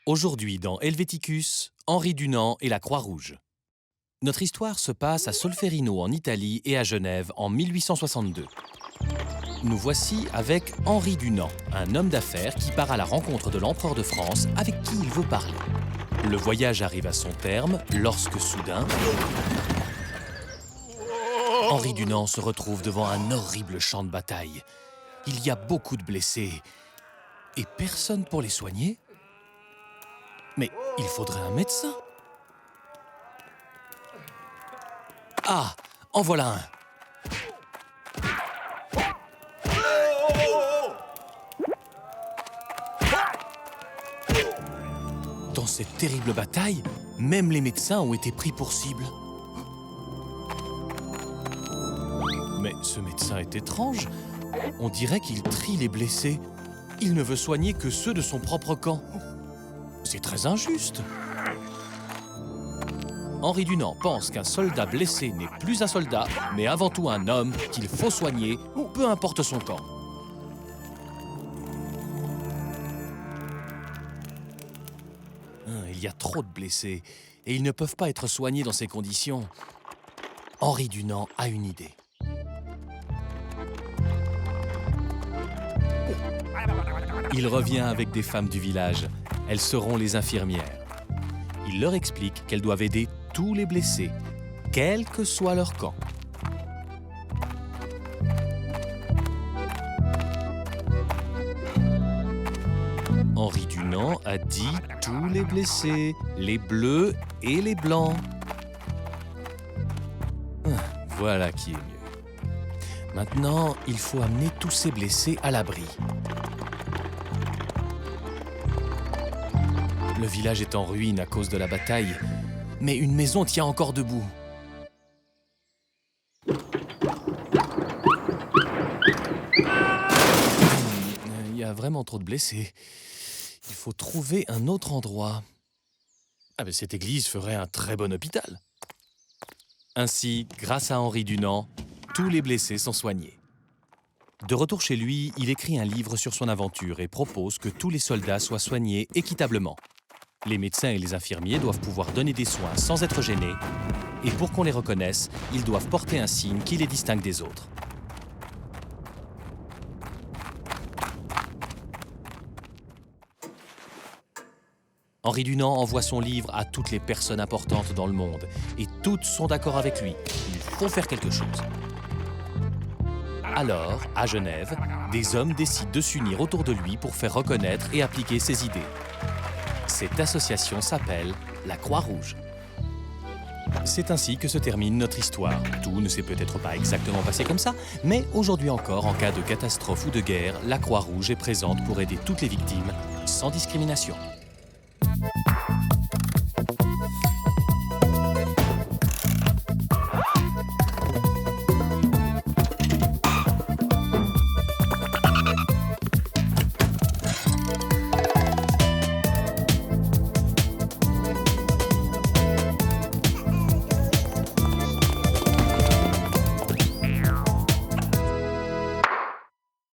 Aujourd'hui dans Helvéticus, Henri Dunant et la Croix-Rouge. Notre histoire se passe à Solferino en Italie et à Genève en 1862. Nous voici avec Henri Dunant, un homme d'affaires qui part à la rencontre de l'empereur de France avec qui il veut parler. Le voyage arrive à son terme lorsque soudain, Henri Dunant se retrouve devant un horrible champ de bataille. Il y a beaucoup de blessés et personne pour les soigner. Mais il faudrait un médecin. Ah, en voilà un. Dans cette terrible bataille, même les médecins ont été pris pour cible. Mais ce médecin est étrange. On dirait qu'il trie les blessés. Il ne veut soigner que ceux de son propre camp. C'est très injuste. Henri Dunant pense qu'un soldat blessé n'est plus un soldat, mais avant tout un homme qu'il faut soigner, peu importe son camp. Il y a trop de blessés, et ils ne peuvent pas être soignés dans ces conditions. Henri Dunant a une idée. Il revient avec des femmes du village. Elles seront les infirmières. Il leur explique qu'elles doivent aider tous les blessés, quel que soit leur camp. Henri Dunant a dit tous les blessés, les bleus et les blancs. Voilà qui est mieux. Maintenant, il faut amener tous ces blessés à l'abri. Le village est en ruine à cause de la bataille, mais une maison tient encore debout. Il y a vraiment trop de blessés. Il faut trouver un autre endroit. Cette église ferait un très bon hôpital. Ainsi, grâce à Henri Dunant, tous les blessés sont soignés. De retour chez lui, il écrit un livre sur son aventure et propose que tous les soldats soient soignés équitablement. Les médecins et les infirmiers doivent pouvoir donner des soins sans être gênés, et pour qu'on les reconnaisse, ils doivent porter un signe qui les distingue des autres. Henri Dunant envoie son livre à toutes les personnes importantes dans le monde, et toutes sont d'accord avec lui. Il faut faire quelque chose. Alors, à Genève, des hommes décident de s'unir autour de lui pour faire reconnaître et appliquer ses idées. Cette association s'appelle la Croix-Rouge. C'est ainsi que se termine notre histoire. Tout ne s'est peut-être pas exactement passé comme ça, mais aujourd'hui encore, en cas de catastrophe ou de guerre, la Croix-Rouge est présente pour aider toutes les victimes, sans discrimination.